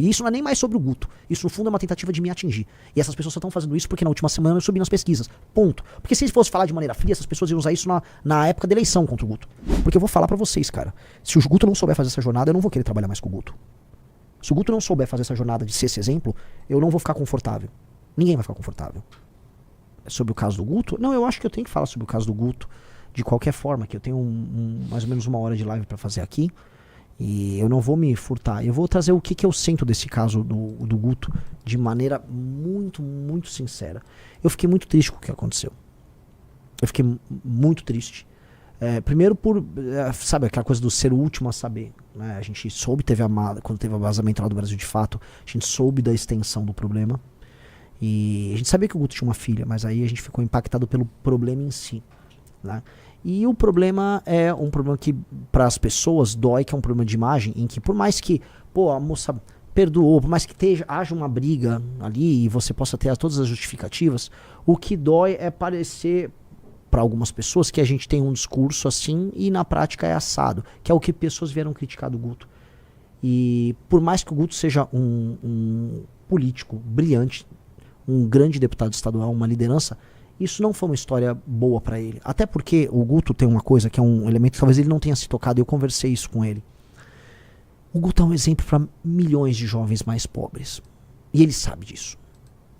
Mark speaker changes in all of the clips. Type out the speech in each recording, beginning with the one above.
Speaker 1: E isso não é nem mais sobre o Guto. Isso, no fundo, é uma tentativa de me atingir. E essas pessoas só estão fazendo isso porque na última semana eu subi nas pesquisas. Ponto. Porque se fosse falar de maneira fria, essas pessoas iam usar isso na época da eleição contra o Guto. Porque eu vou falar pra vocês, cara. Se o Guto não souber fazer essa jornada, eu não vou querer trabalhar mais com o Guto. Se o Guto não souber fazer essa jornada de ser esse exemplo, eu não vou ficar confortável. Ninguém vai ficar confortável. Sobre o caso do Guto? Não, eu acho que eu tenho que falar sobre o caso do Guto de qualquer forma, que eu tenho mais ou menos 1 hora de live pra fazer aqui. E eu não vou me furtar. Eu vou trazer o que eu sinto desse caso do Guto de maneira muito, muito sincera. Eu fiquei muito triste com o que aconteceu. Eu fiquei muito triste. Primeiro por, sabe, aquela coisa do ser o último a saber. Né? A gente soube, quando teve o vazamento lá do Brasil de Fato, a gente soube da extensão do problema. E a gente sabia que o Guto tinha uma filha, mas aí a gente ficou impactado pelo problema em si. Né? E o problema é um problema que para as pessoas dói, que é um problema de imagem, em que por mais que, pô, a moça perdoou, por mais que haja uma briga ali e você possa ter todas as justificativas, o que dói é parecer para algumas pessoas que a gente tem um discurso assim e na prática é assado, que é o que pessoas vieram criticar do Guto. E por mais que o Guto seja um político brilhante, um grande deputado estadual, uma liderança, isso não foi uma história boa pra ele. Até porque o Guto tem uma coisa que é um elemento que talvez ele não tenha se tocado, e eu conversei isso com ele. O Guto é um exemplo para milhões de jovens mais pobres. E ele sabe disso.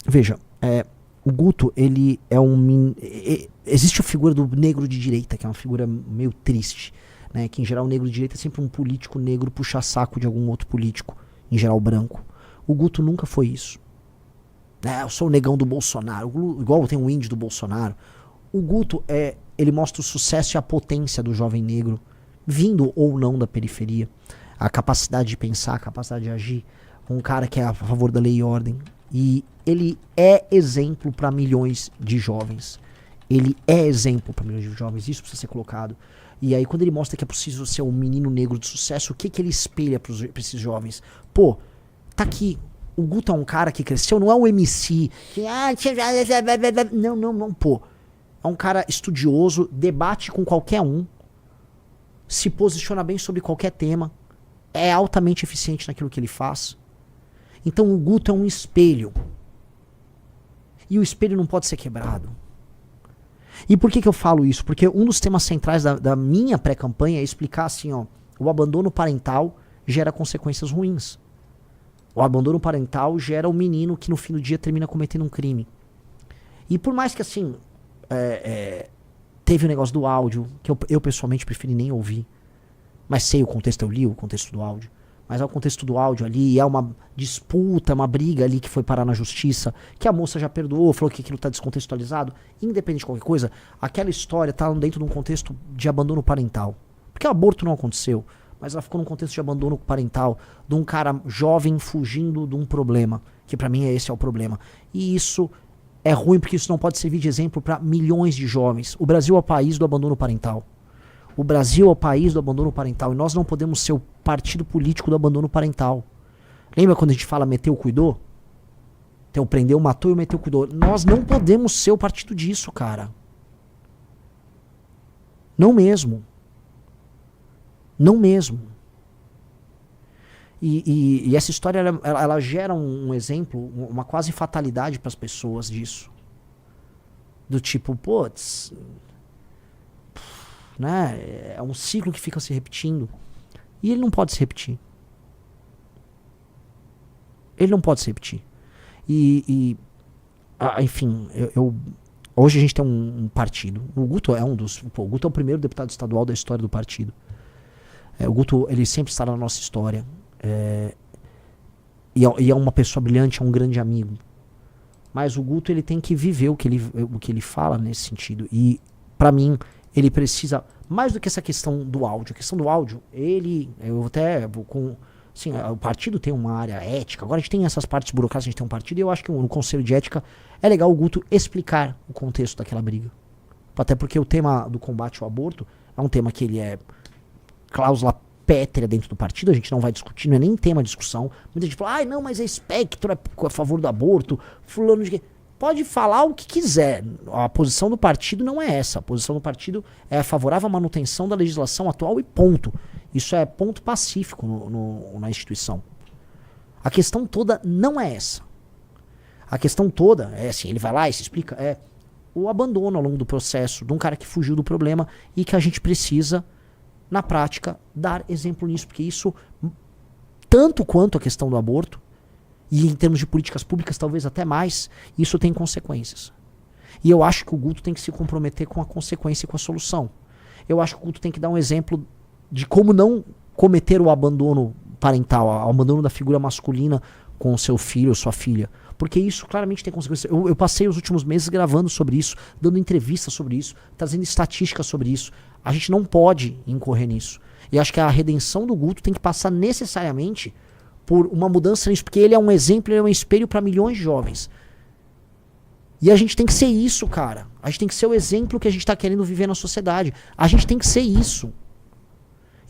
Speaker 1: Veja, o Guto, ele é existe a figura do negro de direita, que é uma figura meio triste. Né? Que em geral o negro de direita é sempre um político negro puxa-saco de algum outro político, em geral branco. O Guto nunca foi isso. Eu sou o negão do Bolsonaro, igual tem um índio do Bolsonaro. O Guto, ele mostra o sucesso e a potência do jovem negro, vindo ou não da periferia. A capacidade de pensar, a capacidade de agir. Um cara que é a favor da lei e ordem. E ele é exemplo para milhões de jovens. Ele é exemplo para milhões de jovens, isso precisa ser colocado. E aí quando ele mostra que é possível ser um menino negro de sucesso, o que ele espelha para esses jovens? Pô, tá aqui. O Guto é um cara que cresceu, não é um MC que, não, pô. É um cara estudioso, debate com qualquer um, se posiciona bem sobre qualquer tema, é altamente eficiente naquilo que ele faz. Então o Guto é um espelho. E o espelho não pode ser quebrado. E por que eu falo isso? Porque um dos temas centrais da minha pré-campanha é explicar assim, ó, o abandono parental gera consequências ruins. O abandono parental gera um menino que no fim do dia termina cometendo um crime. E por mais que assim, teve o negócio do áudio, que eu pessoalmente preferi nem ouvir. Mas sei o contexto, eu li o contexto do áudio. Mas é o contexto do áudio ali, é uma disputa, uma briga ali que foi parar na justiça, que a moça já perdoou, falou que aquilo tá descontextualizado. Independente de qualquer coisa, aquela história tá dentro de um contexto de abandono parental. Porque o aborto não aconteceu. Mas ela ficou num contexto de abandono parental, de um cara jovem fugindo de um problema, que pra mim esse é o problema. E isso é ruim porque isso não pode servir de exemplo para milhões de jovens. O Brasil é o país do abandono parental. O Brasil é o país do abandono parental e nós não podemos ser o partido político do abandono parental. Lembra quando a gente fala meteu, cuidou? Então prendeu, matou e meteu, cuidou. Nós não podemos ser o partido disso, cara. Não mesmo. Não mesmo. E essa história, ela gera um exemplo, uma quase fatalidade para as pessoas disso. Do tipo, putz, né? É um ciclo que fica se repetindo. E ele não pode se repetir. Ele não pode se repetir. Enfim, hoje a gente tem um partido. O Guto é o Guto é o primeiro deputado estadual da história do partido. O Guto, ele sempre está na nossa história. E é uma pessoa brilhante, é um grande amigo. Mas o Guto, ele tem que viver o que ele fala nesse sentido. E, pra mim, ele precisa, mais do que essa questão do áudio. A questão do áudio, assim, o partido tem uma área ética. Agora a gente tem essas partes burocráticas, a gente tem um partido. E eu acho que no Conselho de Ética é legal o Guto explicar o contexto daquela briga. Até porque o tema do combate ao aborto é um tema que ele é cláusula pétrea dentro do partido, a gente não vai discutir, não é nem tema de discussão. Muita gente fala, não, mas é espectro, é a favor do aborto, fulano de quê. Pode falar o que quiser. A posição do partido não é essa. A posição do partido é favorável à manutenção da legislação atual e ponto. Isso é ponto pacífico na instituição. A questão toda não é essa. A questão toda é assim, ele vai lá e se explica, é o abandono ao longo do processo de um cara que fugiu do problema e que a gente precisa, na prática, dar exemplo nisso, porque isso, tanto quanto a questão do aborto, e em termos de políticas públicas talvez até mais, isso tem consequências. E eu acho que o Guto tem que se comprometer com a consequência e com a solução. Eu acho que o Guto tem que dar um exemplo de como não cometer o abandono parental, o abandono da figura masculina com o seu filho ou sua filha. Porque isso claramente tem consequências. Eu passei os últimos meses gravando sobre isso, dando entrevistas sobre isso, trazendo estatísticas sobre isso. A gente não pode incorrer nisso. E acho que a redenção do Guto tem que passar necessariamente por uma mudança nisso, porque ele é um exemplo, ele é um espelho para milhões de jovens. E a gente tem que ser isso, cara. A gente tem que ser o exemplo que a gente tá querendo viver na sociedade. A gente tem que ser isso.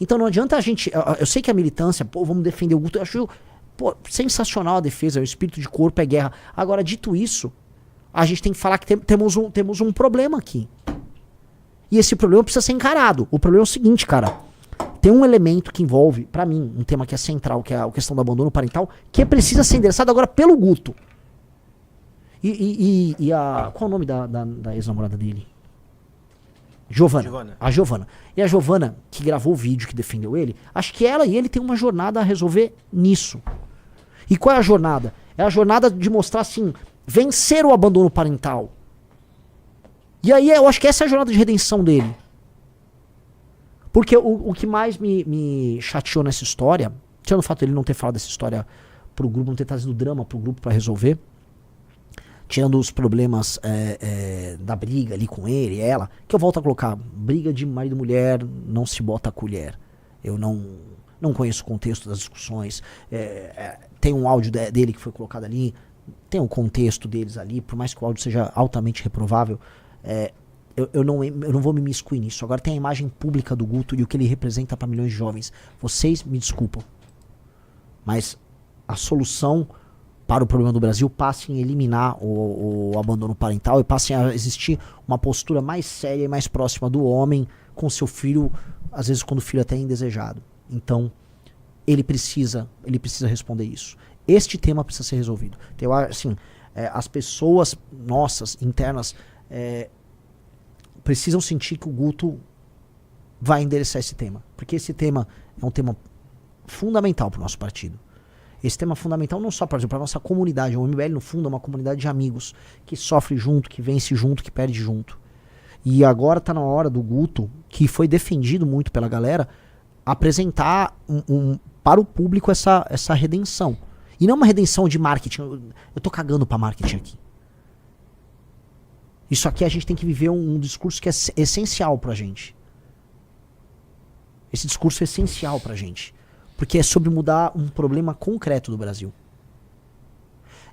Speaker 1: Então não adianta a gente... Eu sei que a militância, pô, vamos defender o Guto, eu acho... Pô, sensacional a defesa, o espírito de corpo é guerra. Agora, dito isso, a gente tem que falar que temos um problema aqui. E esse problema precisa ser encarado. O problema é o seguinte, cara. Tem um elemento que envolve, pra mim, um tema que é central, que é a questão do abandono parental, que precisa ser endereçado agora pelo Guto. Qual é o nome da ex-namorada dele? Giovana. A Giovana. E a Giovana, que gravou o vídeo, que defendeu ele, acho que ela e ele têm uma jornada a resolver nisso. E qual é a jornada? É a jornada de mostrar, assim, vencer o abandono parental. E aí eu acho que essa é a jornada de redenção dele. Porque o que mais me chateou nessa história, tirando o fato de ele não ter falado dessa história pro grupo, não ter trazido drama pro grupo pra resolver, tirando os problemas da briga ali com ele e ela, que eu volto a colocar, briga de marido e mulher, não se bota a colher. Eu não conheço o contexto das discussões, tem um áudio dele que foi colocado ali, tem um contexto deles ali, por mais que o áudio seja altamente reprovável, eu não vou me imiscuir nisso. Agora tem a imagem pública do Guto e o que ele representa para milhões de jovens. Vocês me desculpam, mas a solução para o problema do Brasil passa em eliminar o abandono parental e passa a existir uma postura mais séria e mais próxima do homem com seu filho, às vezes quando o filho até é indesejado. Então, ele precisa responder isso. Este tema precisa ser resolvido. Então, assim, as pessoas nossas, internas, precisam sentir que o Guto vai endereçar esse tema. Porque esse tema é um tema fundamental para o nosso partido. Esse tema é fundamental não só para a nossa comunidade. O MBL, no fundo, é uma comunidade de amigos que sofre junto, que vence junto, que perde junto. E agora está na hora do Guto, que foi defendido muito pela galera, apresentar para o público essa redenção. E não uma redenção de marketing. Eu tô cagando para marketing aqui. Isso aqui a gente tem que viver um discurso que é essencial pra gente. Esse discurso é essencial pra gente. Porque é sobre mudar um problema concreto do Brasil.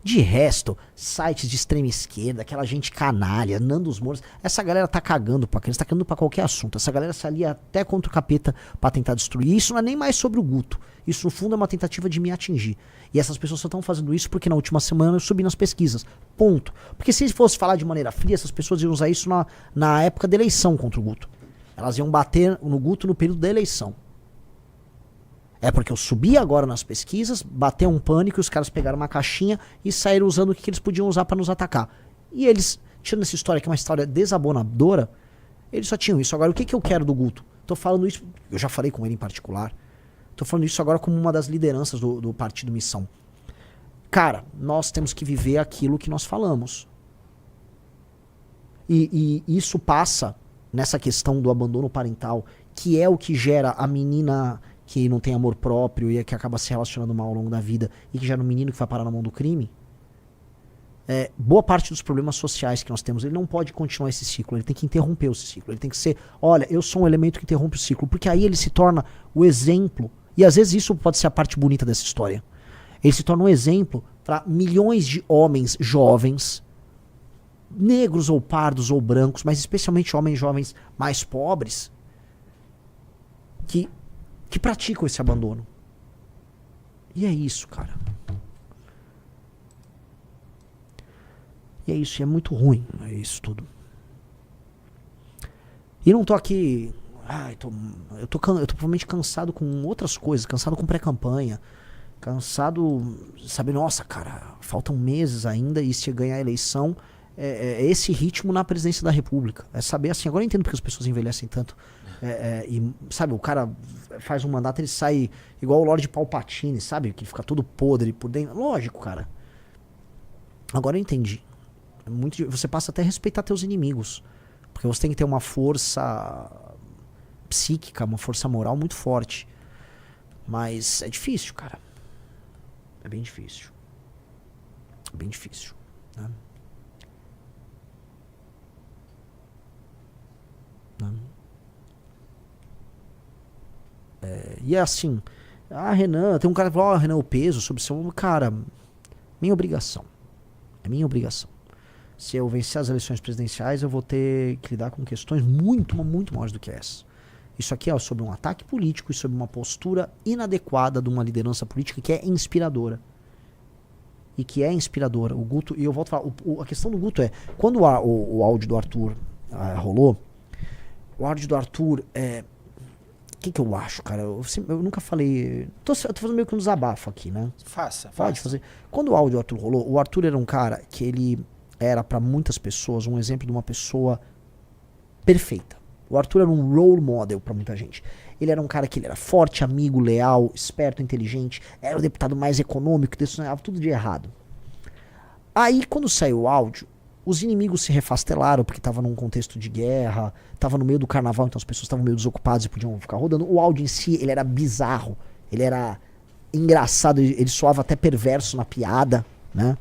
Speaker 1: De resto, sites de extrema esquerda, aquela gente canalha, Nandos Moura, essa galera tá cagando pra criança, tá cagando pra qualquer assunto. Essa galera se alia até contra o capeta pra tentar destruir. Isso não é nem mais sobre o Guto. Isso, no fundo, é uma tentativa de me atingir. E essas pessoas só estão fazendo isso porque na última semana eu subi nas pesquisas. Ponto. Porque se fosse falar de maneira fria, essas pessoas iam usar isso na época da eleição contra o Guto. Elas iam bater no Guto no período da eleição. É porque eu subi agora nas pesquisas, bateu um pânico e os caras pegaram uma caixinha e saíram usando o que eles podiam usar pra nos atacar. E eles, tirando essa história que é uma história desabonadora, eles só tinham isso. Agora, o que eu quero do Guto? Tô falando isso, eu já falei com ele em particular, tô falando isso agora como uma das lideranças do Partido Missão. Cara, nós temos que viver aquilo que nós falamos. E isso passa nessa questão do abandono parental, que é o que gera a menina que não tem amor próprio e que acaba se relacionando mal ao longo da vida e que gera um menino que vai parar na mão do crime. Boa parte dos problemas sociais que nós temos, ele não pode continuar esse ciclo, ele tem que interromper esse ciclo, ele tem que ser, olha, eu sou um elemento que interrompe o ciclo, porque aí ele se torna o exemplo, e às vezes isso pode ser a parte bonita dessa história, ele se torna um exemplo para milhões de homens jovens, negros ou pardos ou brancos, mas especialmente homens jovens mais pobres, que praticam esse abandono. E é isso, cara. E é isso, e é muito ruim, é isso tudo. E não tô aqui... eu tô provavelmente cansado com outras coisas, cansado com pré-campanha. Cansado, sabe, nossa, cara, faltam meses ainda e se ganhar a eleição, é esse ritmo na presidência da República. É saber assim, agora eu entendo porque as pessoas envelhecem tanto. E, sabe, o cara faz um mandato, ele sai igual o Lorde Palpatine, sabe? Que fica todo podre por dentro. Lógico, cara. Agora eu entendi. Você passa até a respeitar teus inimigos. Porque você tem que ter uma força psíquica, uma força moral muito forte. Mas é difícil, cara. É bem difícil. É bem difícil, né? E é assim, Renan, tem um cara que falou, Renan, o peso sobre seu... Cara, minha obrigação. É minha obrigação. Se eu vencer as eleições presidenciais, eu vou ter que lidar com questões muito, muito maiores do que essa. Isso aqui é sobre um ataque político e sobre uma postura inadequada de uma liderança política que é inspiradora. E que é inspiradora. O Guto, e eu volto a falar, a questão do Guto é, quando o áudio do Arthur rolou, o áudio do Arthur o que eu acho, cara? Eu nunca falei. Tô fazendo meio que um desabafo aqui, né?
Speaker 2: Faça.
Speaker 1: Pode fazer. Quando o áudio do Arthur rolou, o Arthur era um cara que ele era pra muitas pessoas um exemplo de uma pessoa perfeita. O Arthur era um role model pra muita gente. Ele era um cara que ele era forte, amigo, leal, esperto, inteligente, era o deputado mais econômico, decissionava tudo de errado. Aí, quando saiu o áudio, os inimigos se refastelaram porque tava num contexto de guerra, tava no meio do carnaval, então as pessoas estavam meio desocupadas e podiam ficar rodando. O áudio em si, ele era bizarro, ele era engraçado, ele soava até perverso na piada, né?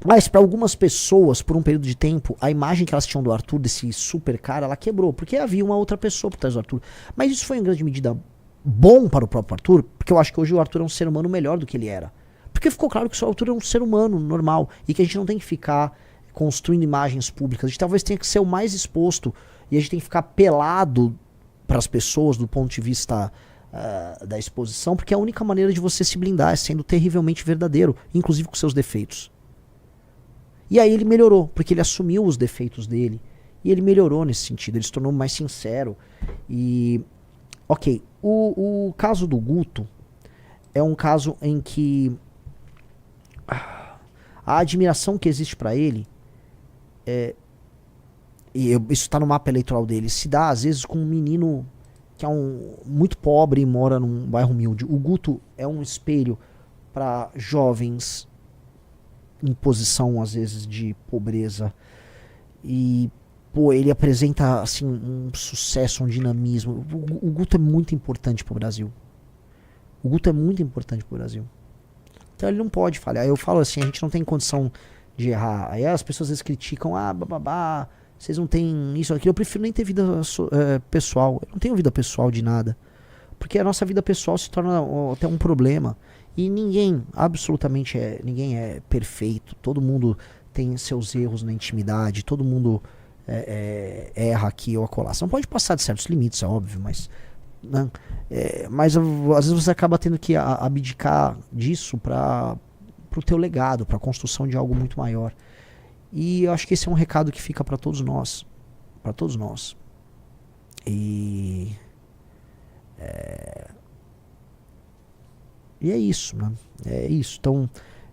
Speaker 1: Mas para algumas pessoas, por um período de tempo, a imagem que elas tinham do Arthur, desse super cara, ela quebrou, porque havia uma outra pessoa por trás do Arthur. Mas isso foi em grande medida bom para o próprio Arthur, porque eu acho que hoje o Arthur é um ser humano melhor do que ele era. Porque ficou claro que o Arthur é um ser humano normal e que a gente não tem que ficar construindo imagens públicas. A gente talvez tenha que ser o mais exposto e a gente tem que ficar pelado para as pessoas do ponto de vista da exposição, porque é a única maneira de você se blindar é sendo terrivelmente verdadeiro, inclusive com seus defeitos. E aí ele melhorou, porque ele assumiu os defeitos dele e ele melhorou nesse sentido, ele se tornou mais sincero. E, ok, o caso do Guto é um caso em que a admiração que existe pra ele isso está no mapa eleitoral dele, se dá às vezes com um menino que é muito pobre e mora num bairro humilde. O Guto é um espelho para jovens em posição às vezes de pobreza e ele apresenta assim um sucesso, um dinamismo. O Guto é muito importante pro Brasil. O Guto é muito importante pro Brasil. Então ele não pode falhar. Eu falo assim, a gente não tem condição de errar. Aí as pessoas às vezes criticam, bababá, vocês não têm isso, aquilo. Eu prefiro nem ter vida pessoal. Eu não tenho vida pessoal de nada. Porque a nossa vida pessoal se torna até um problema. E ninguém, absolutamente ninguém é perfeito. Todo mundo tem seus erros na intimidade. Todo mundo erra aqui ou acolá. Você não pode passar de certos limites, é óbvio, mas... Né? Mas às vezes você acaba tendo que abdicar disso para o teu legado, para a construção de algo muito maior. E eu acho que esse é um recado que fica para todos nós, e é isso, né? É isso. Então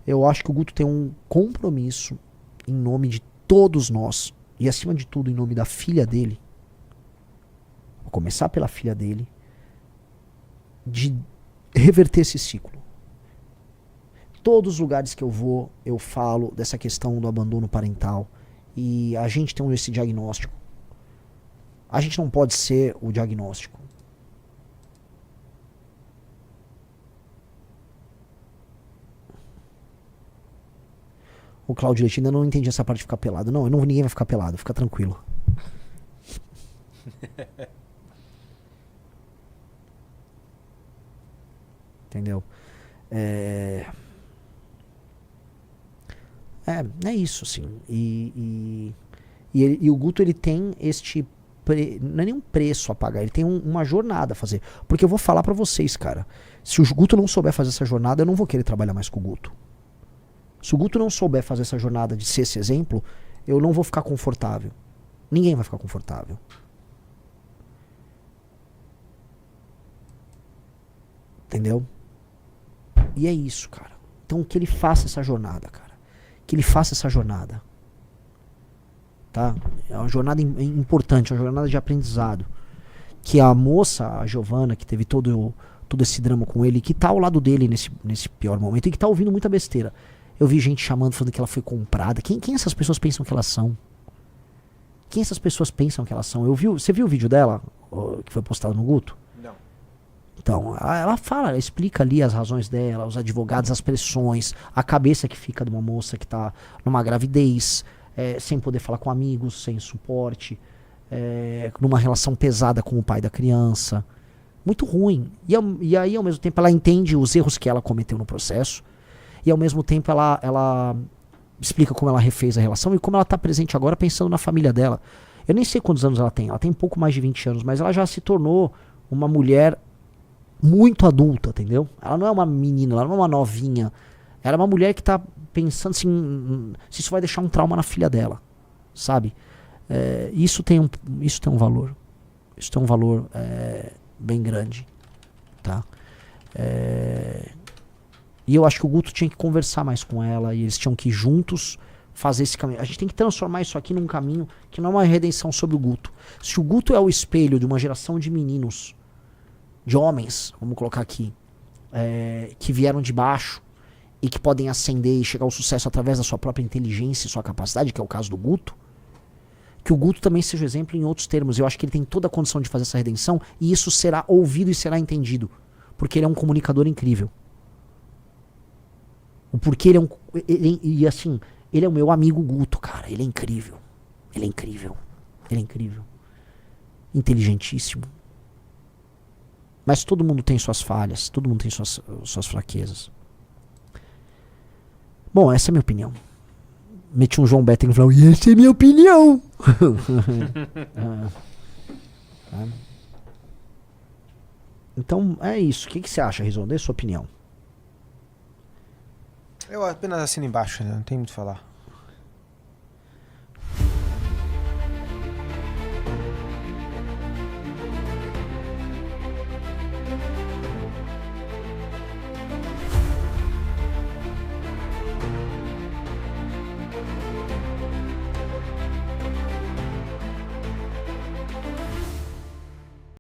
Speaker 1: eu acho que o Guto tem um compromisso em nome de todos nós e acima de tudo em nome da filha dele. Vou começar pela filha dele, de reverter esse ciclo. Todos os lugares que eu vou, eu falo dessa questão do abandono parental. E a gente tem esse diagnóstico. A gente não pode ser o diagnóstico. O Claudio Leite, ainda não entendi essa parte de ficar pelado. Não, ninguém vai ficar pelado, fica tranquilo. Entendeu? É isso, assim. E o Guto, ele tem não é nenhum preço a pagar, ele tem uma jornada a fazer. Porque eu vou falar pra vocês, cara, se o Guto não souber fazer essa jornada, eu não vou querer trabalhar mais com o Guto. Se o Guto não souber fazer essa jornada de ser esse exemplo, eu não vou ficar confortável. Ninguém vai ficar confortável. Entendeu? E é isso, cara. Então que ele faça essa jornada, cara. Que ele faça essa jornada. Tá? É uma jornada importante, uma jornada de aprendizado. Que a moça, a Giovana, que teve todo esse drama com ele, que tá ao lado dele nesse pior momento e que tá ouvindo muita besteira. Eu vi gente chamando, falando que ela foi comprada. Quem essas pessoas pensam que elas são? Quem essas pessoas pensam que elas são? Você viu o vídeo dela, que foi postado no Guto?
Speaker 2: Não.
Speaker 1: Então, ela fala, ela explica ali as razões dela, os advogados, as pressões, a cabeça que fica de uma moça que tá numa gravidez, sem poder falar com amigos, sem suporte, numa relação pesada com o pai da criança. Muito ruim. E aí, ao mesmo tempo, ela entende os erros que ela cometeu no processo. E ao mesmo tempo ela explica como ela refez a relação e como ela está presente agora pensando na família dela. Eu nem sei quantos anos ela tem um pouco mais de 20 anos, mas ela já se tornou uma mulher muito adulta, entendeu? Ela não é uma menina, ela não é uma novinha. Ela é uma mulher que está pensando assim, se isso vai deixar um trauma na filha dela, sabe? Isso tem um valor. Isso tem um valor bem grande, tá? E eu acho que o Guto tinha que conversar mais com ela e eles tinham que ir juntos fazer esse caminho. A gente tem que transformar isso aqui num caminho que não é uma redenção sobre o Guto. Se o Guto é o espelho de uma geração de meninos, de homens, vamos colocar aqui, que vieram de baixo e que podem ascender e chegar ao sucesso através da sua própria inteligência e sua capacidade, que é o caso do Guto, que o Guto também seja exemplo em outros termos. Eu acho que ele tem toda a condição de fazer essa redenção e isso será ouvido e será entendido, porque ele é um comunicador incrível. Porque e assim, ele é o meu amigo Guto, cara. Ele é incrível. Ele é incrível. Ele é incrível. Inteligentíssimo. Mas todo mundo tem suas falhas. Todo mundo tem suas fraquezas. Bom, essa é a minha opinião. Meti um João Betting e falou, e essa é a minha opinião. Então, é isso. O que você acha, Rizzo? Dê sua opinião.
Speaker 2: Eu apenas assino embaixo, né? Não tem muito o que falar.